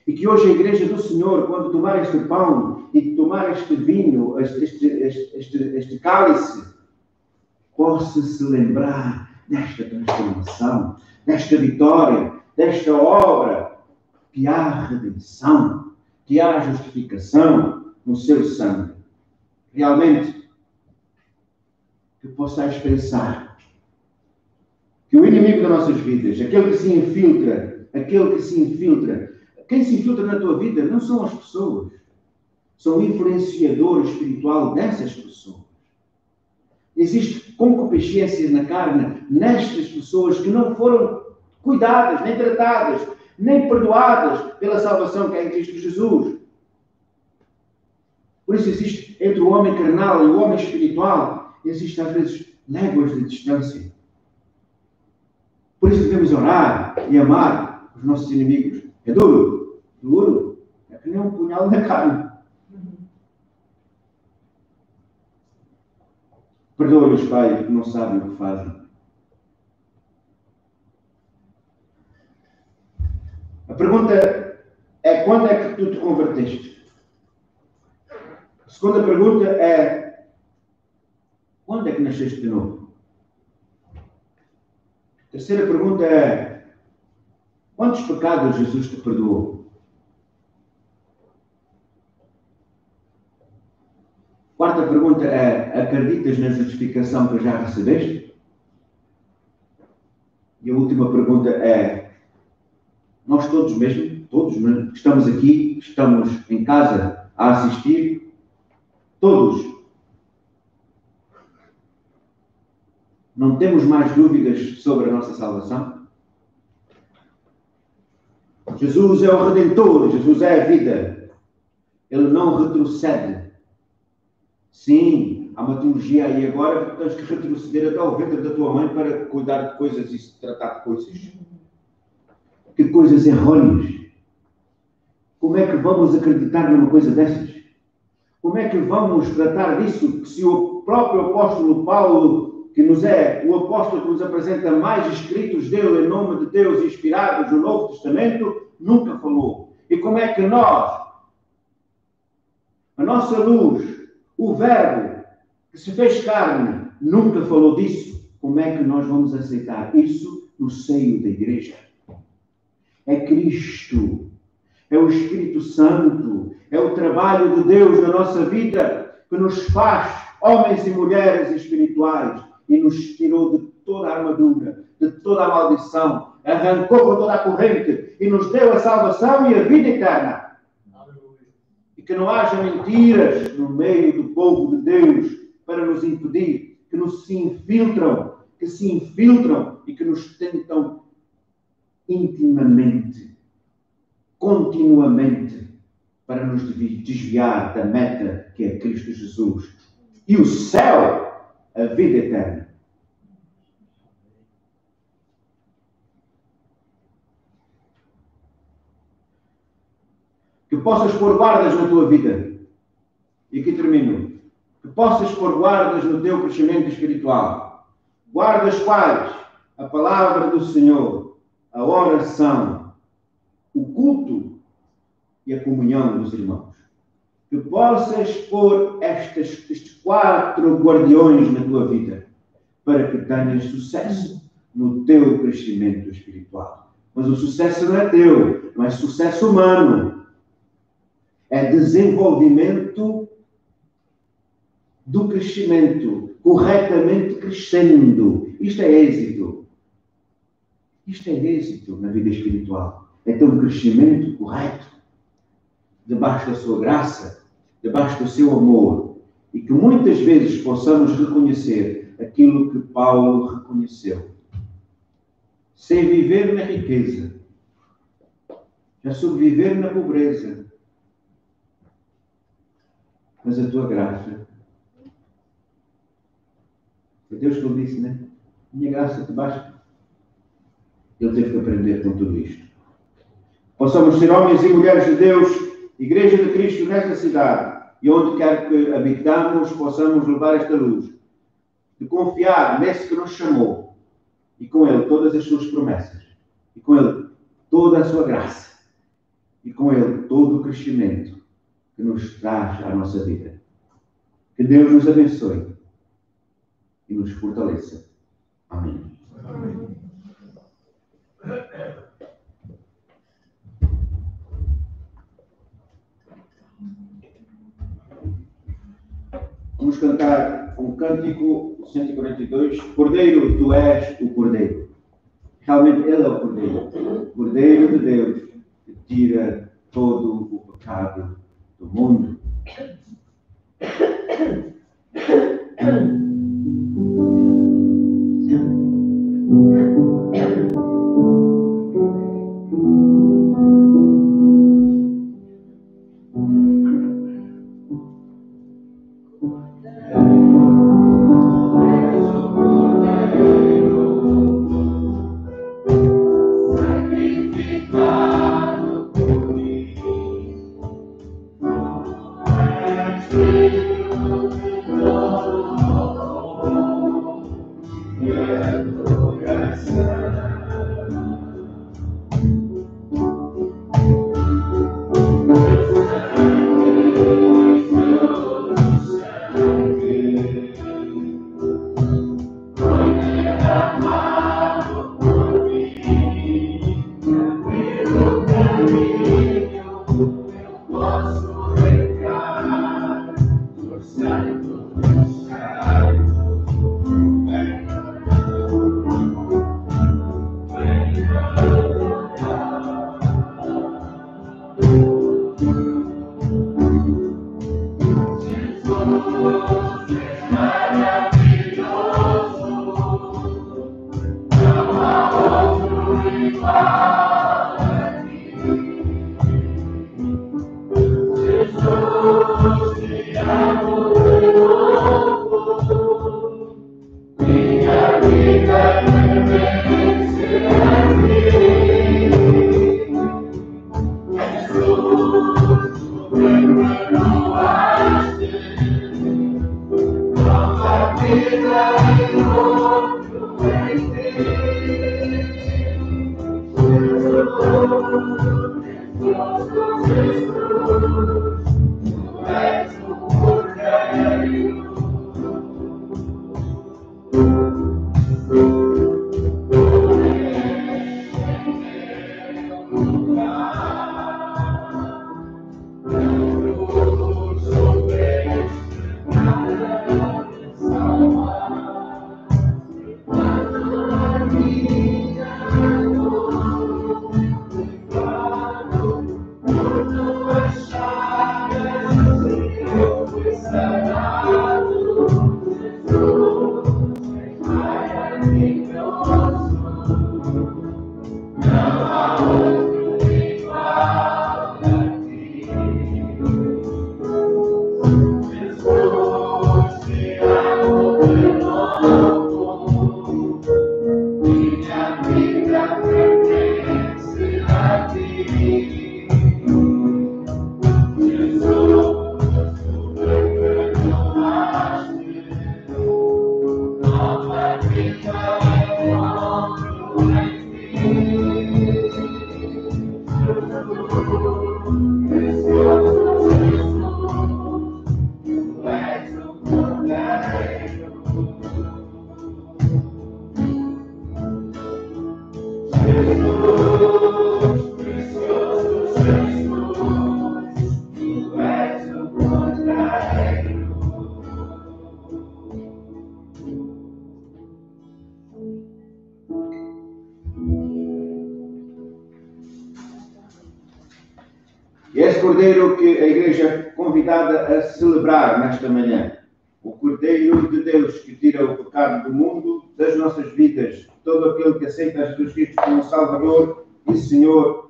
E que hoje a Igreja do Senhor, quando tomar este pão e tomar este vinho, este cálice, possa se lembrar desta transformação, desta vitória, desta obra, que há redenção, que há justificação no seu sangue. Realmente, que possais pensar que o inimigo das nossas vidas, aquele que se infiltra, quem se infiltra na tua vida não são as pessoas, são o influenciador espiritual dessas pessoas. Existe concupiscência na carne nestas pessoas que não foram cuidadas, nem tratadas, nem perdoadas pela salvação que é em Cristo Jesus. Por isso existe entre o homem carnal e o homem espiritual, existe às vezes léguas de distância. Por isso devemos orar e amar os nossos inimigos. É duro? Duro. É que nem um punhal na carne. Perdoa-os, Pai, que não sabem o que fazem. A pergunta é: quando é que tu te converteste? A segunda pergunta é: quando é que nasceste de novo? A terceira pergunta é: quantos pecados Jesus te perdoou? Quarta pergunta é: acreditas na justificação que já recebeste? E a última pergunta é: nós todos mesmo, todos que estamos aqui, estamos em casa a assistir, todos, não temos mais dúvidas sobre a nossa salvação? Jesus é o Redentor, Jesus é a vida. Ele não retrocede. Sim, há uma teologia aí agora que tens que retroceder até ao ventre da tua mãe para cuidar de coisas e se tratar de coisas. Que coisas errôneas. Como é que vamos acreditar numa coisa dessas? Como é que vamos tratar disso se o próprio apóstolo Paulo, que nos é o apóstolo que nos apresenta mais escritos dele em nome de Deus inspirados no Novo Testamento, nunca falou? E como é que nós, a nossa luz, o Verbo que se fez carne, nunca falou disso? Como é que nós vamos aceitar isso no seio da igreja? É Cristo, é o Espírito Santo, é o trabalho de Deus na nossa vida que nos faz homens e mulheres espirituais e nos tirou de toda a armadura, de toda a maldição, arrancou com toda a corrente e nos deu a salvação e a vida eterna. E que não haja mentiras no meio do povo de Deus para nos impedir, que se infiltram e que nos tentam intimamente, continuamente, para nos desviar da meta que é Cristo Jesus. E o céu, a vida eterna. Que possas pôr guardas na tua vida. E aqui termino. Que possas pôr guardas no teu crescimento espiritual. Guardas quais? A palavra do Senhor, a oração, o culto e a comunhão dos irmãos. Que possas pôr estes 4 guardiões na tua vida para que tenhas sucesso no teu crescimento espiritual. Mas o sucesso não é teu, não é sucesso humano. É desenvolvimento do crescimento, corretamente crescendo. Isto é êxito. Isto é êxito na vida espiritual. É ter um crescimento correto, debaixo da sua graça, debaixo do seu amor. E que muitas vezes possamos reconhecer aquilo que Paulo reconheceu. Sem viver na riqueza, já sobreviver na pobreza. Mas a tua graça, foi Deus que lhe disse, né? Minha graça te basta. Ele teve que aprender com tudo isto. Possamos ser homens e mulheres de Deus, Igreja de Cristo nesta cidade, e onde quer que habitamos, possamos levar esta luz, de confiar nesse que nos chamou, e com Ele todas as suas promessas, e com Ele toda a sua graça, e com Ele todo o crescimento que nos traz à nossa vida. Que Deus nos abençoe e nos fortaleça. Amém. Amém. Vamos cantar um cântico 142. Cordeiro, tu és o Cordeiro. Realmente Ele é o Cordeiro. Cordeiro de Deus que tira todo o pecado do mundo. E esse Cordeiro que a Igreja é convidada a celebrar nesta manhã, o Cordeiro de Deus que tira o pecado do mundo, das nossas vidas, todo aquele que aceita Jesus Cristo como Salvador e Senhor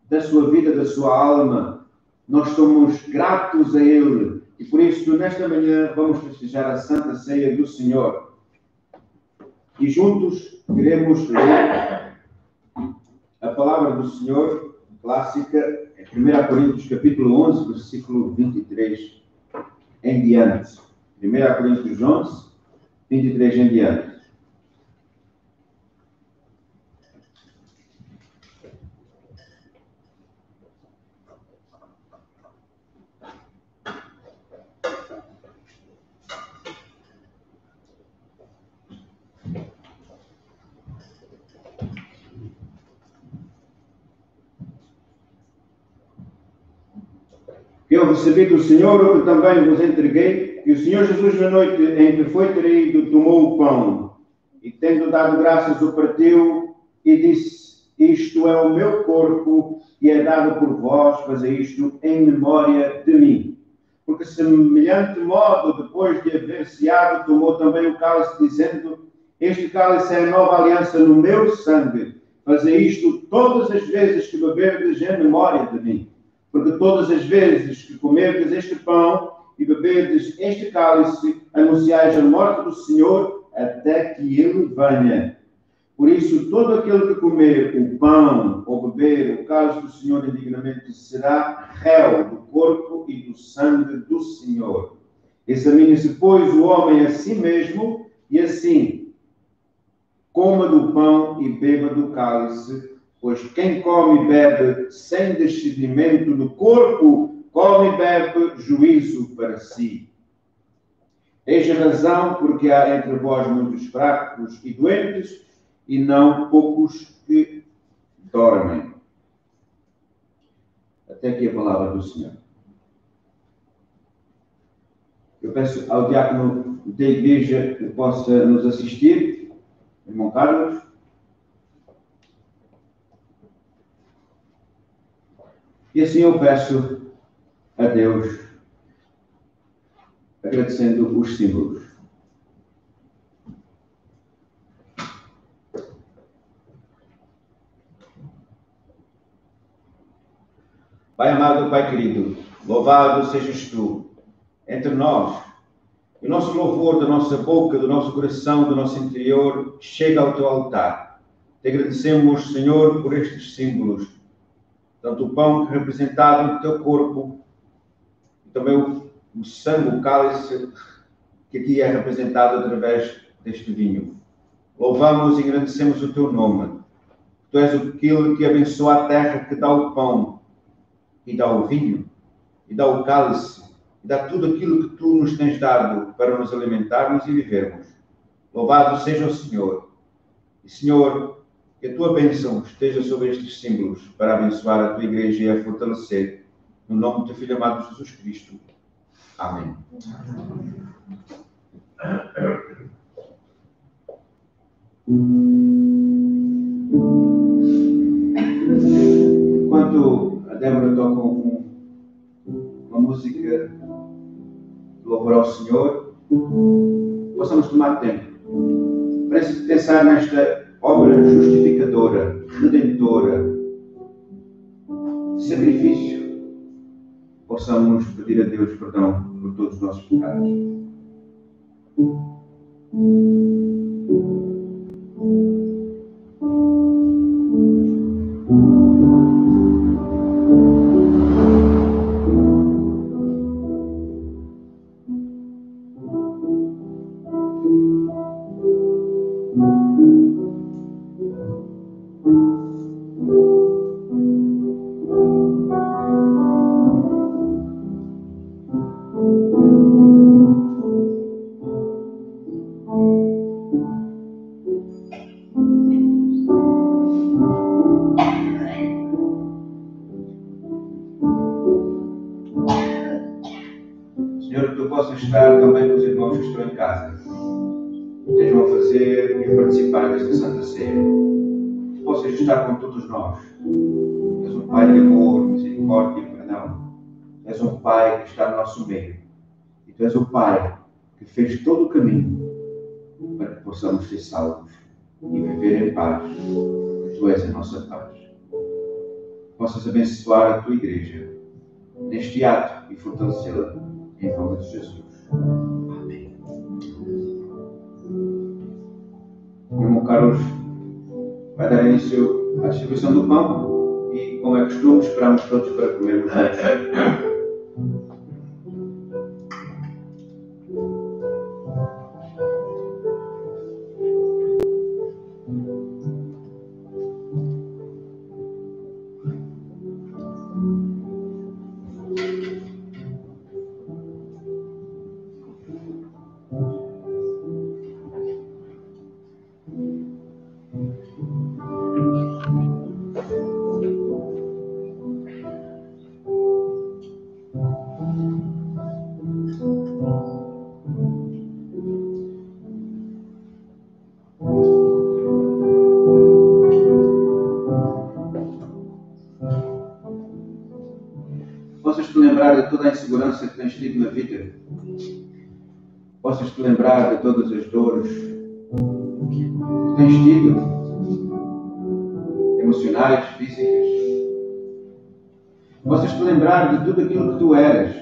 da sua vida, da sua alma, nós somos gratos a Ele. E por isso, nesta manhã, vamos festejar a Santa Ceia do Senhor. E juntos queremos ler a palavra do Senhor, clássica, é 1 Coríntios capítulo 11, versículo 23 em diante. 1 Coríntios 11, 23 em diante. Que eu recebi do Senhor, o que também vos entreguei, que o Senhor Jesus, na noite em que foi traído, tomou o pão e, tendo dado graças, o partiu e disse: isto é o meu corpo, que é dado por vós, fazei isto em memória de mim. Porque semelhante modo, depois de haver ceado, tomou também o cálice, dizendo: este cálice é a nova aliança no meu sangue, fazei isto todas as vezes que beberdes em memória de mim. Porque todas as vezes que comerdes este pão e beberdes este cálice, anunciais a morte do Senhor até que Ele venha. Por isso, todo aquele que comer o pão ou beber o cálice do Senhor indignamente será réu do corpo e do sangue do Senhor. Examine-se, pois, o homem a si mesmo, e assim coma do pão e beba do cálice. Pois quem come e bebe sem discernimento do corpo, come e bebe juízo para si. Eis a razão porque há entre vós muitos fracos e doentes, e não poucos que dormem. Até aqui a palavra do Senhor. Eu peço ao diácono da igreja que possa nos assistir, irmão Carlos. E assim eu peço a Deus, agradecendo os símbolos. Pai amado, Pai querido, louvado sejas tu entre nós. O nosso louvor da nossa boca, do nosso coração, do nosso interior, chega ao teu altar. Te agradecemos, Senhor, por estes símbolos. Tanto o pão que é representado no teu corpo, e também o sangue, o cálice, que aqui é representado através deste vinho. Louvamos e agradecemos o teu nome. Tu és aquele que abençoa a terra, que dá o pão, e dá o vinho, e dá o cálice, e dá tudo aquilo que tu nos tens dado para nos alimentarmos e vivermos. Louvado seja o Senhor. E, Senhor, que a tua bênção esteja sobre estes símbolos para abençoar a tua igreja e a fortalecer. No nome do teu Filho amado Jesus Cristo. Amém. Enquanto a Débora toca uma música de louvor ao Senhor, possamos tomar tempo para pensar nesta obra justificadora, redentora, sacrifício. Possamos pedir a Deus perdão por todos os nossos pecados. Estar também com os irmãos que estão em casa, estejam a fazer e a participar desta Santa Ceia. Possas estar com todos nós. És um Pai de amor, misericórdia, Pai que está no nosso meio. E Tu és o Pai que fez todo o caminho para que possamos ser salvos e viver em paz. Tu és a nossa paz. Possas abençoar a Tua Igreja neste ato e fortalecê-la em nome de Jesus. Amém. O irmão Carlos vai dar início à distribuição do pão e, como é costume, esperamos todos para comermos juntos. Possas te lembrar de toda a insegurança que tens tido na vida. Possas te lembrar de todas as dores que tens tido, emocionais, físicas. Possas te lembrar de tudo aquilo que tu eras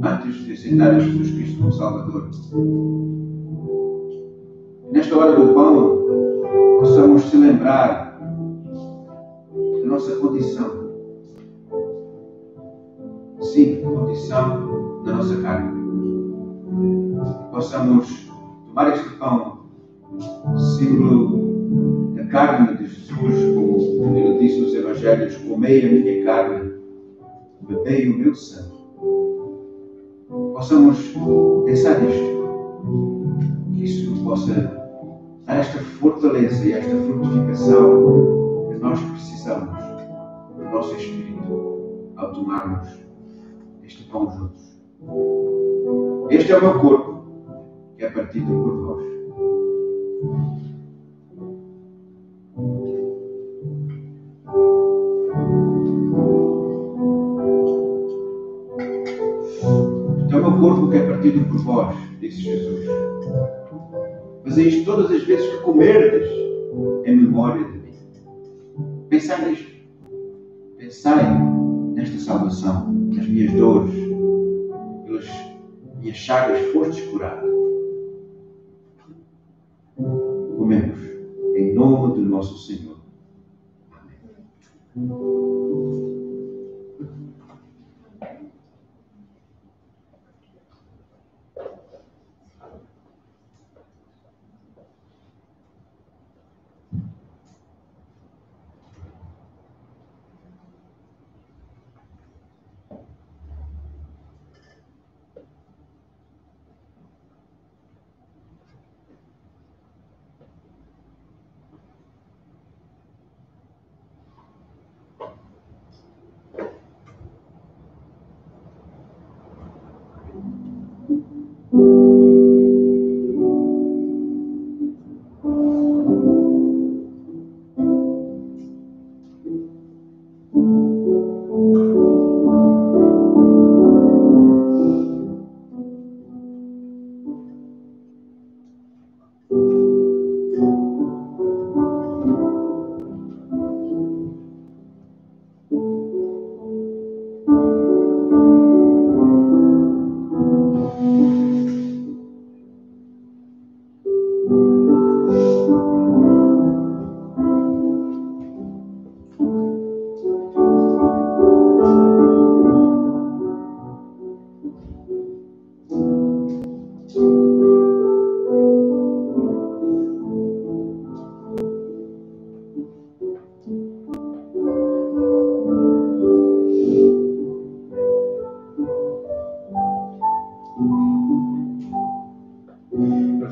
antes de aceitar a Jesus Cristo como Salvador. Nesta hora do pão, possamos se lembrar da nossa condição. Sim, condição da nossa carne. Possamos tomar este pão, símbolo da carne de Jesus, como ele disse nos Evangelhos: comei a minha carne, bebei o meu sangue. Possamos pensar nisto, que isso possa dar esta fortaleza e esta frutificação que nós precisamos no nosso espírito ao tomarmos este pão juntos. Este é o meu corpo, que é partido por vós. Este é o meu corpo que é partido por vós, disse Jesus. Fazei isto todas as vezes que comerdes em memória de mim. Pensai nisto. Pensai nesta salvação, nas minhas dores, pelas minhas chagas fostes curado. Comemos em nome do nosso Senhor. Amém.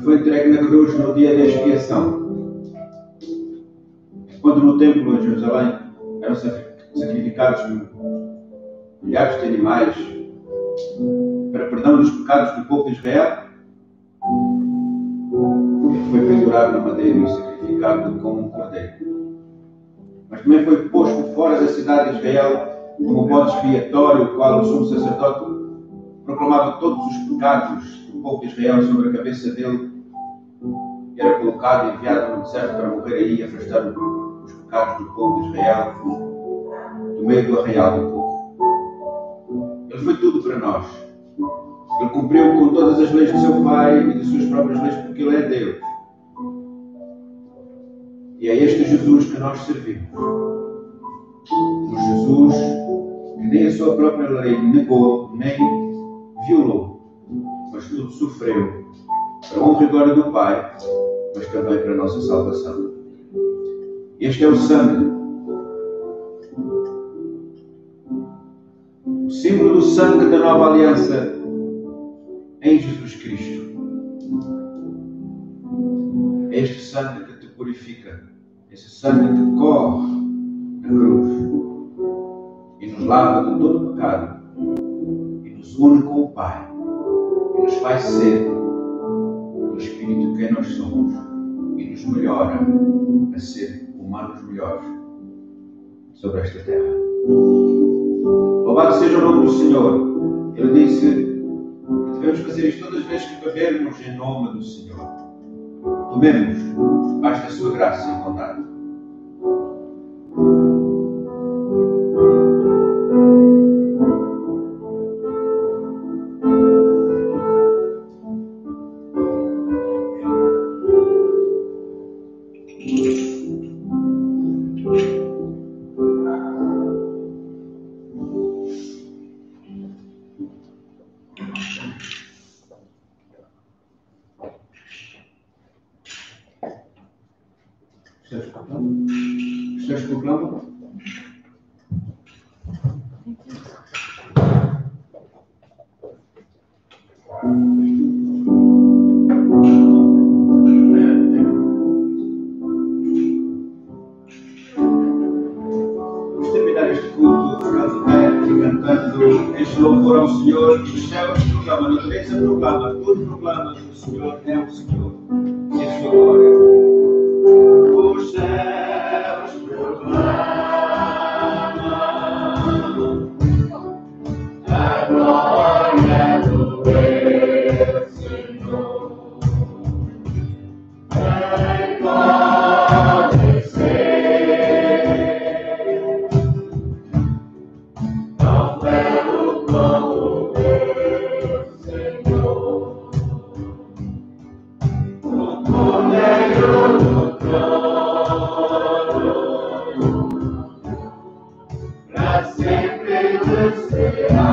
Foi entregue na cruz no dia da expiação. Quando no templo em Jerusalém eram sacrificados milhares de animais para perdão dos pecados do povo de Israel, ele foi pendurado na madeira e sacrificado como um cordeiro. Mas também foi posto fora da cidade de Israel como bode expiatório, o qual o sumo sacerdote proclamava todos os pecados do povo de Israel sobre a cabeça dele, era colocado e enviado no deserto para morrer aí e afastar os pecados do povo de Israel do meio do arraial do povo. Ele foi tudo para nós. Ele cumpriu com todas as leis de seu Pai e de suas próprias leis, porque Ele é Deus. E é este Jesus que nós servimos. O Jesus que nem a sua própria lei negou, nem violou, mas tudo sofreu para a honra e glória do Pai, mas também para a nossa salvação. Este é o sangue. O símbolo do sangue da nova aliança em Jesus Cristo. É este sangue que te purifica. Esse sangue que corre na cruz e nos lava de todo o pecado e nos une com o Pai e nos faz ser o Espírito quem nós somos e nos melhora a ser humanos melhores sobre esta terra. Louvado seja o nome do Senhor. Ele disse que devemos fazer isto todas as vezes que bebermos em nome do Senhor. Tomemos, basta a sua graça e bondade. Estás proclama? Vamos terminar este culto cantando este louvor ao Senhor, e os céus proclamam, a natureza proclama, tudo proclama que o Senhor é o Senhor e a sua glória. Os céus proclamam a glória do teu Senhor. Quem pode ser tão belo como o teu Senhor? O Cordeiro do trono pra sempre nos será.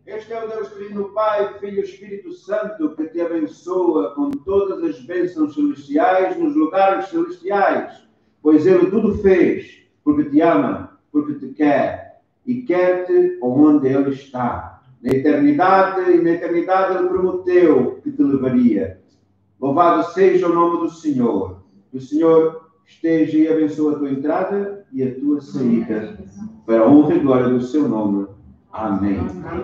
Este é o Deus Trino, Pai, Filho e Espírito Santo, que te abençoa com todas as bênçãos celestiais nos lugares celestiais, pois Ele tudo fez porque te ama, porque te quer e quer-te onde Ele está, Na eternidade Ele prometeu que te levaria. Louvado seja o nome do Senhor. Que o Senhor esteja e abençoe a tua entrada e a tua saída, para a honra e glória do seu nome. Amém.